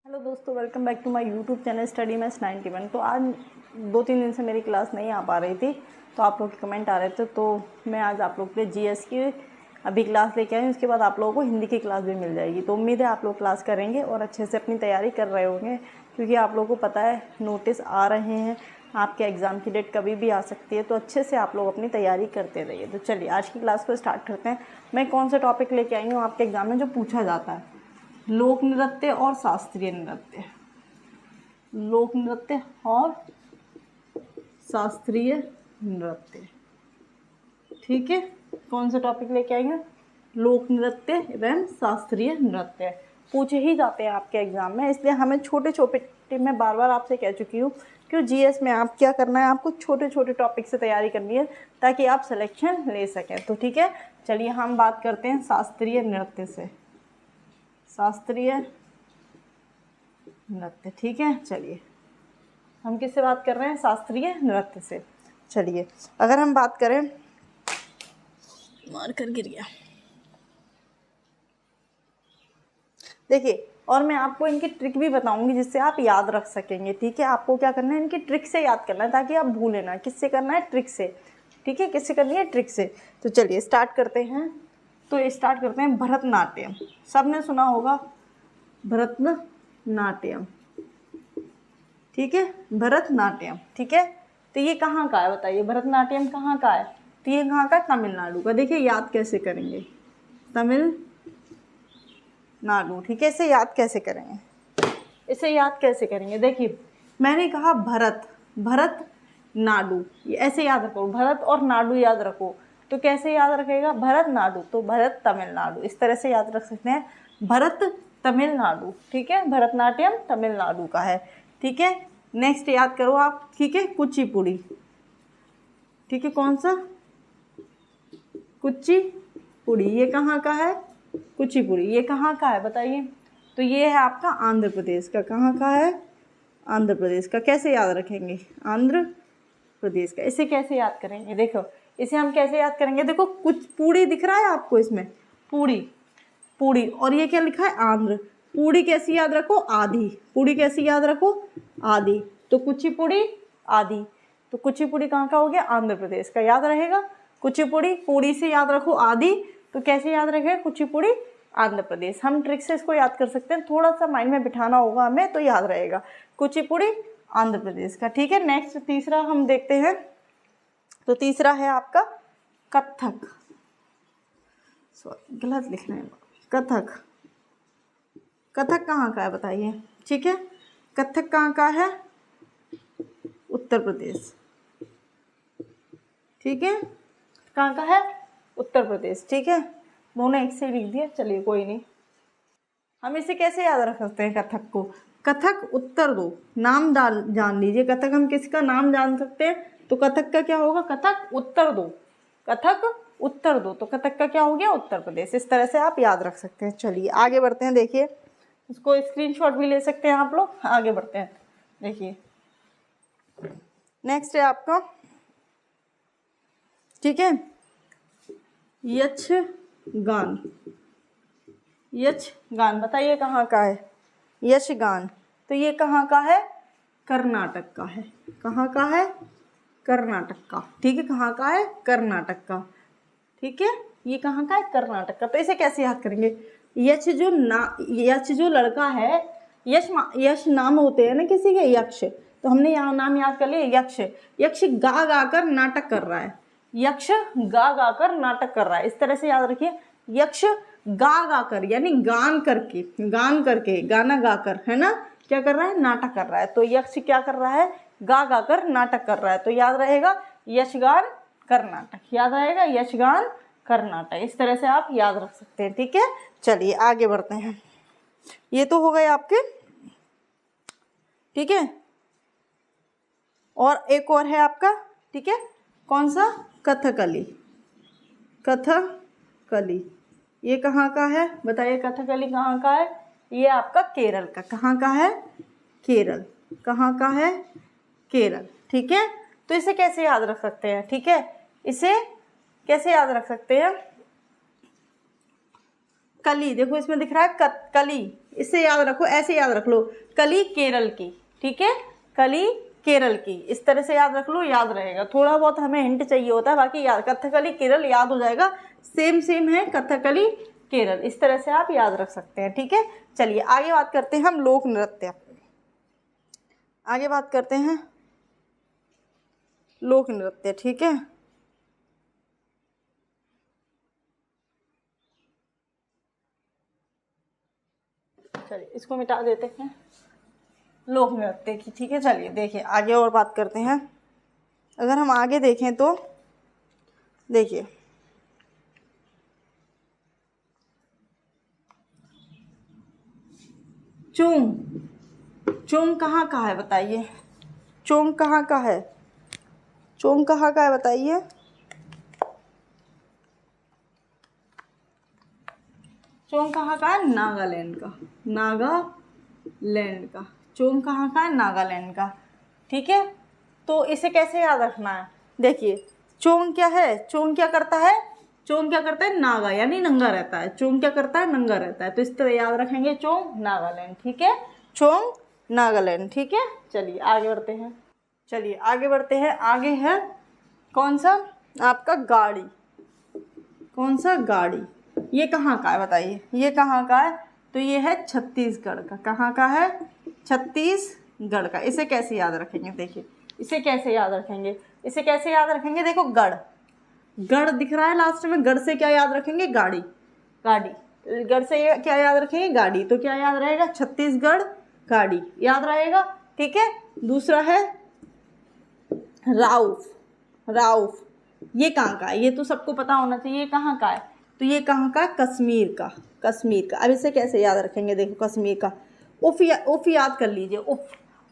Hello दोस्तों, welcome back to my YouTube channel study maths 91। तो आज 2-3 दिन से मेरी क्लास नहीं आ पा रही थी, तो आप लोग के कमेंट आ रहे थे, तो मैं आज आप लोग के लिए जीएस की अभी क्लास लेके आई हूँ। उसके बाद आप लोगों को हिंदी की क्लास भी मिल जाएगी। तो उम्मीद है आप लोग क्लास करेंगे और अच्छे से अपनी तैयारी कर रहे होंगे, क्योंकि आप लोगों को पता है नोटिस आ रहे हैं, आपके एग्ज़ाम की डेट कभी भी आ सकती है। तो अच्छे से आप लोग अपनी तैयारी करते रहिए। तो चलिए आज की क्लास को स्टार्ट करते हैं। मैं कौन सा टॉपिक लेके आई हूँ आपके एग्ज़ाम में जो पूछा जाता है, लोक नृत्य और शास्त्रीय नृत्य। लोक नृत्य और शास्त्रीय नृत्य, ठीक है। कौन सा टॉपिक लेके आएंगे? लोक नृत्य एवं शास्त्रीय नृत्य पूछे ही जाते हैं आपके एग्जाम में, इसलिए हमें छोटे छोटे, मैं बार बार आपसे कह चुकी हूँ, क्यों जीएस में आप क्या करना है, आपको छोटे छोटे टॉपिक से तैयारी करनी है ताकि आप सिलेक्शन ले सकें। तो ठीक है, चलिए हम बात करते हैं शास्त्रीय नृत्य से। शास्त्रीय नृत्य, ठीक है। चलिए हम किससे बात कर रहे हैं? शास्त्रीय नृत्य से। चलिए अगर हम बात करें, मार्कर गिर गया, देखिए, और मैं आपको इनकी ट्रिक भी बताऊंगी जिससे आप याद रख सकेंगे, ठीक है। आपको क्या करना है, इनकी ट्रिक से याद करना है ताकि आप भूलें ना। किससे करना है? ट्रिक से, ठीक है। किससे करनी है? ट्रिक से। तो चलिए स्टार्ट करते हैं। तो स्टार्ट करते हैं भरतनाट्यम। सबने सुना होगा भरतनाट्यम, ठीक है। भरतनाट्यम, ठीक है। तो ये कहाँ का है बताइए? भरतनाट्यम कहाँ का है? तो ये कहाँ का है? तमिलनाडु का। देखिए याद कैसे करेंगे, तमिलनाडु, ठीक है। इसे याद कैसे करेंगे? इसे याद कैसे करेंगे? देखिए मैंने कहा भरत नाडु, ये ऐसे याद रखो। भरत और नाडु याद रखो, तो कैसे याद रखेगा? भरत नाडु, तो भरत तमिलनाडु, इस तरह से याद रख सकते हैं। भरत तमिलनाडु, ठीक है। भरतनाट्यम तमिलनाडु का है, ठीक है। नेक्स्ट याद करो आप, ठीक है। कुचिपुड़ी, ठीक है। कौन सा? कुचिपुड़ी, ये कहाँ का है? कुचिपुड़ी, ये कहाँ का है बताइए? तो ये है आपका आंध्र प्रदेश का। कहाँ का है? आंध्र प्रदेश का। कैसे याद रखेंगे? आंध्र प्रदेश का। इसे कैसे याद करेंगे? देखो इसे हम कैसे याद करेंगे, देखो कुछ पूड़ी दिख रहा है आपको इसमें, पूड़ी, और ये क्या लिखा है? आंध्र। पूड़ी कैसी याद रखो? आधी। पूड़ी कैसी याद रखो? आधी। तो कुचिपुड़ी आधी, तो कुचिपुड़ी कहाँ का हो गया? आंध्र प्रदेश का। याद रहेगा कुचिपुड़ी, पूड़ी से याद रखो आधी, तो कैसे याद रखेगा? कुचिपुड़ी आंध्र प्रदेश। हम ट्रिक से इसको याद कर सकते हैं, थोड़ा सा माइंड में बिठाना होगा हमें, तो याद रहेगा कुचिपुड़ी आंध्र प्रदेश का, ठीक है। नेक्स्ट तीसरा हम देखते हैं। तो तीसरा है आपका कथक, सॉरी गलत लिख रहे हैं, कथक। कथक कहाँ का है बताइए? ठीक है, कथक कहाँ का है? उत्तर प्रदेश, ठीक है। कहाँ का है? उत्तर प्रदेश, ठीक है। दोनों एक से लिख दिया, चलिए कोई नहीं। हम इसे कैसे याद रख सकते हैं कथक को? कथक उत्तर दो, नाम जान लीजिए। कथक हम किसका नाम जान सकते हैं? तो कथक का क्या होगा? कथक उत्तर दो, कथक उत्तर दो, तो कथक का क्या हो गया? उत्तर प्रदेश। इस तरह से आप याद रख सकते हैं। चलिए आगे बढ़ते हैं। देखिए इसको स्क्रीनशॉट भी ले सकते हैं आप लोग। आगे बढ़ते हैं। देखिए नेक्स्ट है आपका, ठीक है, यक्षगान। यक्षगान बताइए कहाँ का है? यक्षगान, तो ये कहाँ का है? कर्नाटक का है। कहाँ का है? कर्नाटक का, ठीक है। कहाँ का है? कर्नाटक का, ठीक है। ये कहाँ का है? कर्नाटक का। तो इसे कैसे याद करेंगे? यक्ष जो लड़का है, यक्ष नाम होते हैं ना किसी के, यक्ष, तो हमने यहाँ नाम याद कर लिया यक्ष गा गा कर नाटक कर रहा है। यक्ष गा गा कर नाटक कर रहा है, इस तरह से याद रखिए। यक्ष गा गा कर यानी गान करके गाना गाकर, है ना, क्या कर रहा है? नाटक कर रहा है। तो यक्ष क्या कर रहा है? गा गा कर नाटक कर रहा है। तो याद रहेगा यक्षगान कर्नाटक, याद रहेगा यक्षगान कर्नाटक। इस तरह से आप याद रख सकते हैं, ठीक है। चलिए आगे बढ़ते हैं। ये तो हो गए आपके, ठीक है। और एक और है आपका, ठीक है। कौन सा? कथकली। कथकली ये कहाँ का है बताइए? कथकली कहाँ का है? ये आपका केरल का। कहाँ का है? केरल। कहाँ का है? केरल, ठीक है। तो इसे कैसे याद रख सकते हैं? ठीक है, इसे कैसे याद रख सकते हैं? कली, देखो इसमें दिख रहा है कली, इससे याद रखो, ऐसे याद रख लो, कली केरल की, ठीक है, कली केरल की, इस तरह से याद रख लो, याद रहेगा। थोड़ा बहुत हमें हिंट चाहिए होता है, बाकी याद, कथकली केरल याद हो जाएगा, सेम सेम है कथकली केरल, इस तरह से आप याद रख सकते हैं, ठीक है। चलिए आगे बात करते हैं हम लोक नृत्य, आगे बात करते हैं लोक नृत्य, ठीक है। चलिए इसको मिटा देते हैं, लोक नृत्य की, ठीक है। चलिए देखिए आगे और बात करते हैं। अगर हम आगे देखें तो देखिए, चोंग, चोंग कहाँ का है बताइए, चोंग कहाँ का है, चोंग कहाँ का है बताइए। चोंग कहाँ का है, नागालैंड का, नागालैंड का। चोंग कहाँ का है, नागालैंड का, ठीक है। तो इसे कैसे याद रखना है, देखिए चोंग क्या है, चोंग क्या करता है, चोंग क्या करता है, नागा यानी नंगा रहता है, चोंग क्या करता है, नंगा रहता है, तो इस तरह याद रखेंगे, चोंग नागालैंड, ठीक है, चोंग नागालैंड, ठीक है। चलिए आगे बढ़ते हैं, चलिए आगे बढ़ते हैं। आगे है कौन सा, आपका गाड़ी, कौन सा, गाड़ी, ये कहाँ का है बताइए, ये कहाँ का है, तो ये है छत्तीसगढ़ का, कहाँ का है, छत्तीसगढ़ का। इसे कैसे याद रखेंगे, देखिए इसे कैसे याद रखेंगे, इसे कैसे याद रखेंगे, देखो गढ़, गढ़ दिख रहा है लास्ट में, गढ़ से क्या याद रखेंगे, गाड़ी, गाड़ी, गढ़ से क्या याद रखेंगे, गाड़ी, तो क्या याद रहेगा, छत्तीसगढ़ गाड़ी याद रहेगा, ठीक है। दूसरा है राउफ, राउफ, ये कहाँ का है, ये तो सबको पता होना चाहिए, ये कहाँ का है, तो ये कहाँ का, कश्मीर का, कश्मीर का। अब इसे कैसे याद रखेंगे, देखो कश्मीर का, उफ याद कर लीजिए, उफ,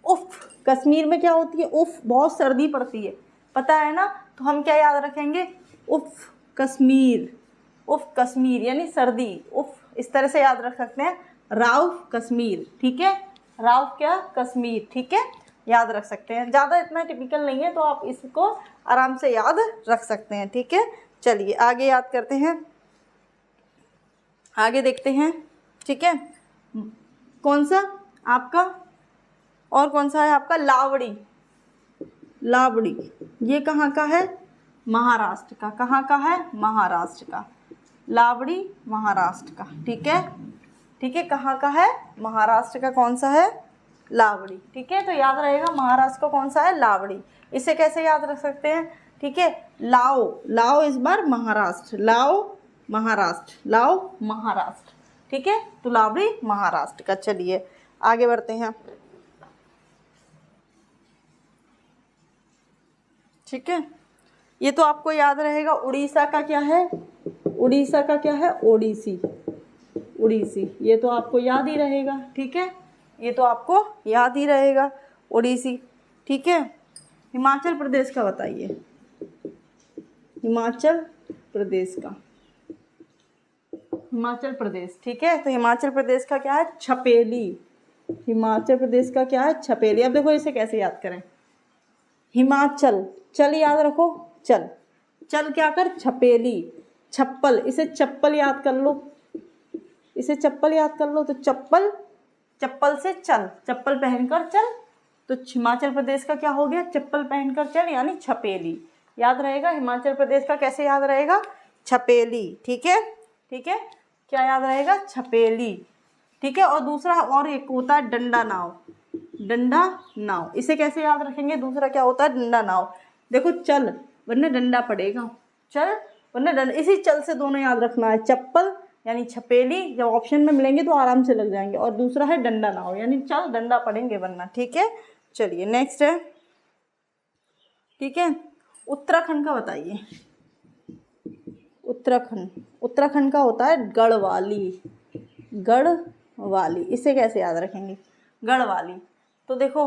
उफ, कश्मीर में क्या होती है, उफ, बहुत सर्दी पड़ती है, पता है ना, तो हम क्या याद रखेंगे, उफ कश्मीर, उफ कश्मीर यानी सर्दी, उफ, इस तरह से याद रख सकते हैं, राउफ कश्मीर, ठीक है, राउफ क्या, कश्मीर, ठीक है, याद रख सकते हैं। ज़्यादा इतना टिपिकल नहीं है, तो आप इसको आराम से याद रख सकते हैं, ठीक है। चलिए आगे याद करते हैं, आगे देखते हैं, ठीक है। कौन सा आपका, और कौन सा है आपका, लावड़ी, लावड़ी, ये कहाँ का है, महाराष्ट्र का, कहाँ का है, महाराष्ट्र का, लावड़ी महाराष्ट्र का, ठीक है, ठीक है, कहाँ का है, महाराष्ट्र का, कौन सा है, लावड़ी, ठीक है। तो याद रहेगा महाराष्ट्र का कौन सा है, लावड़ी। इसे कैसे याद रख सकते हैं, ठीक है, लाओ, लाओ इस बार महाराष्ट्र, लाओ महाराष्ट्र, लाओ महाराष्ट्र, ठीक है, तो लावड़ी महाराष्ट्र का। चलिए आगे बढ़ते हैं, ठीक है। ये तो आपको याद रहेगा, उड़ीसा का क्या है, उड़ीसा का क्या है, ओडिसी, उड़ीसी, ये तो आपको याद ही रहेगा, ठीक है, ये तो आपको याद ही रहेगा, ओडिसी, ठीक है। हिमाचल प्रदेश का बताइए, हिमाचल प्रदेश का, हिमाचल प्रदेश, ठीक है, तो हिमाचल प्रदेश का क्या है, छपेली, हिमाचल प्रदेश का क्या है, छपेली। अब देखो इसे कैसे याद करें, हिमाचल, चल याद रखो, चल, चल क्या कर, छपेली, छप्पल, इसे चप्पल याद कर लो, इसे चप्पल याद कर लो, तो चप्पल, चप्पल से चल, चप्पल पहनकर चल, तो हिमाचल प्रदेश का क्या हो गया, चप्पल पहनकर चल यानी छपेली, याद रहेगा। हिमाचल प्रदेश का कैसे याद रहेगा, छपेली, ठीक है, ठीक है, क्या याद रहेगा, छपेली, ठीक है। और दूसरा और एक होता है डंडा नाव, डंडा नाव, इसे कैसे याद रखेंगे, दूसरा क्या होता है, डंडा नाव, देखो चल वरना डंडा पड़ेगा, चल वरना डंडा, इसी चल से दोनों याद रखना है, चप्पल यानी छपेली, जब ऑप्शन में मिलेंगे तो आराम से लग जाएंगे, और दूसरा है डंडा नाव यानी चल डंडा पड़ेंगे वरना, ठीक है। चलिए नेक्स्ट है, ठीक है, उत्तराखंड का बताइए, उत्तराखंड, उत्तराखंड का होता है गढ़वाली, गढ़वाली, इसे कैसे याद रखेंगे, गढ़वाली, तो देखो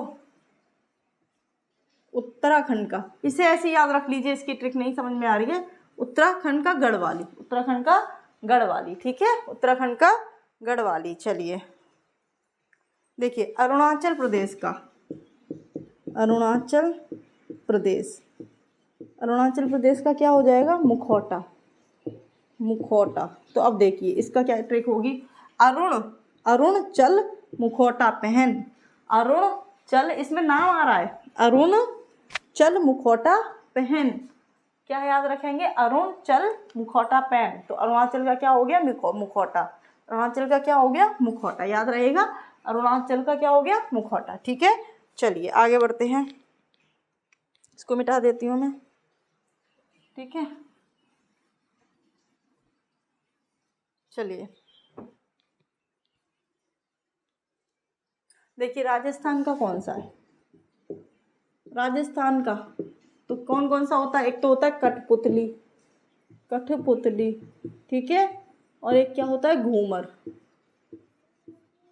उत्तराखंड का, इसे ऐसे याद रख लीजिए, इसकी ट्रिक नहीं समझ में आ रही है, उत्तराखंड का गढ़वाली, उत्तराखंड का गढ़वाली, ठीक है, उत्तराखंड का गढ़वाली। चलिए देखिए अरुणाचल प्रदेश का, अरुणाचल प्रदेश, अरुणाचल प्रदेश का क्या हो जाएगा, मुखौटा, मुखौटा। तो अब देखिए इसका क्या ट्रिक होगी, अरुण, अरुण चल मुखौटा पहन। अरुण चल, इसमें नाम आ रहा है, अरुण चल मुखौटा पहन। क्या याद रखेंगे? अरुण चल मुखौटा पहन। तो अरुणाचल का क्या हो गया? मुखौटा। अरुणाचल का क्या हो गया? मुखौटा। याद रहेगा, अरुणाचल का क्या हो गया? मुखौटा। ठीक है, चलिए आगे बढ़ते हैं। इसको मिटा देती हूँ मैं। ठीक है, चलिए देखिए राजस्थान का कौन सा है? राजस्थान का तो कौन कौन सा होता है? एक तो होता है कठपुतली, कठपुतली, ठीक है, और एक क्या होता है? घूमर।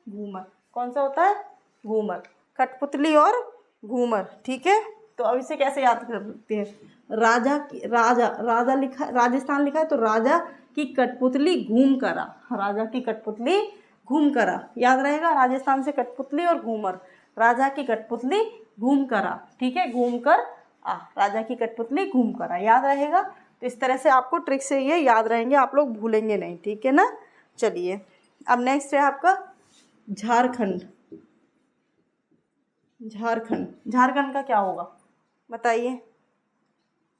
घूमर कौन सा होता है? घूमर। कठपुतली और घूमर। ठीक है, तो अब इसे कैसे याद कर सकते हैं? राजा की, राजा लिखा, राजस्थान लिखा है तो राजा की कठपुतली घूम करा। राजा की कठपुतली घूम करा, याद रहेगा। राजस्थान से कठपुतली और घूमर। राजा की कठपुतली घूम करा, ठीक है, घूम कर आ। राजा की कठपुतली घूम करा, याद रहेगा। तो इस तरह से आपको ट्रिक से ये याद रहेंगे, आप लोग भूलेंगे नहीं। ठीक है ना। चलिए अब नेक्स्ट है आपका झारखंड। झारखंड, झारखंड का क्या होगा बताइए?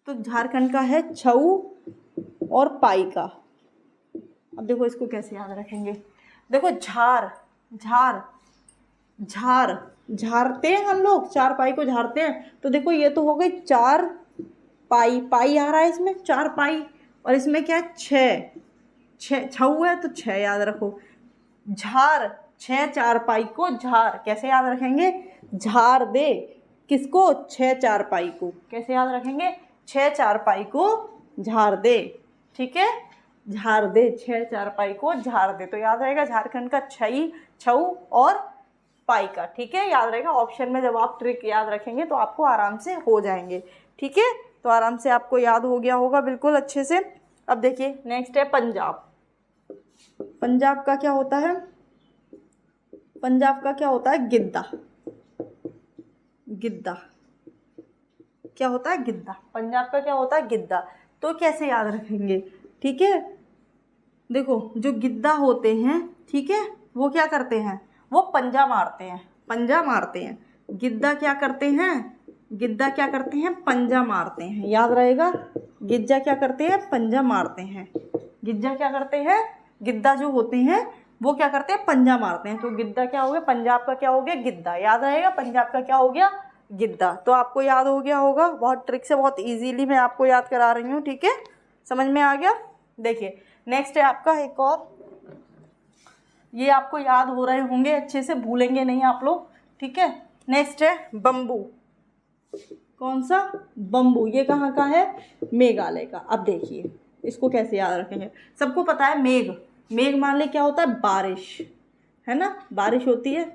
तो झारखंड का है छऊ और पाई का। अब देखो इसको कैसे याद रखेंगे? देखो झार, झार, झार, झारते हैं हम लोग, चार पाई को झारते हैं। तो देखो ये तो हो गई चार पाई, पाई आ रहा है इसमें, चार पाई, और इसमें क्या है? छः, छऊ है तो छः, याद रखो। झार, छः चार पाई को झार, कैसे याद रखेंगे? झार दे किसको? छः चार पाई को। कैसे याद रखेंगे? छः चार पाई को झार दे। ठीक है, झार दे, छः चार पाई को झार दे। तो याद रहेगा झारखंड का छई, छऊ और पाई का। ठीक है, याद रहेगा। ऑप्शन में जब आप ट्रिक याद रखेंगे तो आपको आराम से हो जाएंगे। ठीक है, तो आराम से आपको याद हो गया होगा बिल्कुल अच्छे से। अब देखिए नेक्स्ट है पंजाब। पंजाब का क्या होता है? पंजाब का क्या होता है? गिद्दा। गिद्दा क्या होता है? गिद्दा। पंजाब का क्या होता है? गिद्दा। तो कैसे याद रखेंगे? ठीक है, देखो जो गिद्दा होते हैं, ठीक है, वो क्या करते हैं? वो पंजा मारते हैं, पंजा मारते हैं। गिद्दा क्या करते हैं? गिद्दा क्या करते हैं? पंजा मारते हैं, याद रहेगा। गिद्दा क्या करते हैं? पंजा मारते हैं। गिद्दा क्या करते हैं? गिद्दा जो होते हैं वो क्या करते हैं? पंजा मारते हैं। तो गिद्दा क्या हो गया? पंजाब का क्या हो गया? गिद्दा। याद रहेगा, पंजाब का क्या हो गया? गिद्दा। तो आपको याद हो गया होगा, बहुत ट्रिक से, बहुत इजीली मैं आपको याद करा रही हूँ। ठीक है, समझ में आ गया। देखिए नेक्स्ट है आपका एक और, ये आपको याद हो रहे होंगे अच्छे से, भूलेंगे नहीं आप लोग। ठीक है, नेक्स्ट है बम्बू। कौन सा? बम्बू। ये कहाँ का है? मेघालय का। अब देखिए इसको कैसे याद रखेंगे? सबको पता है मेघ, मेघ मान ले क्या होता है? बारिश, है ना, बारिश होती है,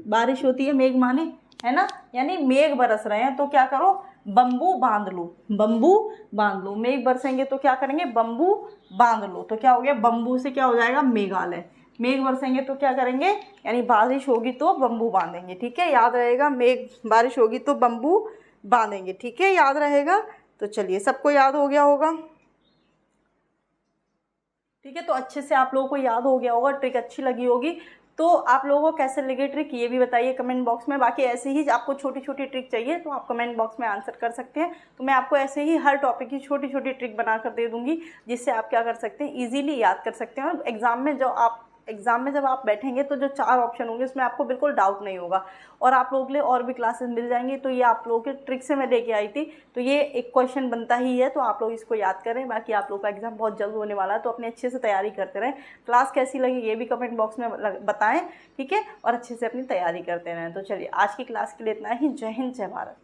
बारिश होती है मेघ माने, है ना, यानी मेघ बरस रहे हैं तो क्या करो? बम्बू बांध लो, बम्बू बांध लो। मेघ बरसेंगे तो क्या करेंगे? बम्बू बांध लो। तो क्या हो गया? बम्बू से क्या हो जाएगा? मेघालय। मेघ बरसेंगे तो क्या करेंगे? यानी बारिश होगी तो बम्बू बांधेंगे। ठीक है, याद रहेगा, मेघ, बारिश होगी तो बम्बू बांधेंगे। ठीक है, याद रहेगा। तो चलिए सबको याद हो गया होगा। ठीक है, तो अच्छे से आप लोगों को याद हो गया होगा, ट्रिक अच्छी लगी होगी। तो आप लोगों को कैसे लगे ट्रिक ये भी बताइए कमेंट बॉक्स में। बाकी ऐसे ही आपको छोटी छोटी ट्रिक चाहिए तो आप कमेंट बॉक्स में आंसर कर सकते हैं। तो मैं आपको ऐसे ही हर टॉपिक की छोटी छोटी ट्रिक बना कर दे दूंगी, जिससे आप क्या कर सकते हैं? इजीली याद कर सकते हैं। और एग्जाम में जब आप बैठेंगे तो जो 4 ऑप्शन होंगे उसमें आपको बिल्कुल डाउट नहीं होगा। और आप लोगों के लिए और भी क्लासेस मिल जाएंगी। तो ये आप लोगों के ट्रिक से मैं लेके आई थी, तो ये एक क्वेश्चन बनता ही है, तो आप लोग इसको याद करें। बाकी आप लोग का एग्जाम बहुत जल्द होने वाला है, तो अपने अच्छे से तैयारी करते रहें। क्लास कैसी लगी ये भी कमेंट बॉक्स में बताएं, ठीक है, और अच्छे से अपनी तैयारी करते रहें। तो चलिए आज की क्लास के लिए इतना ही। जय हिंद, जय भारत।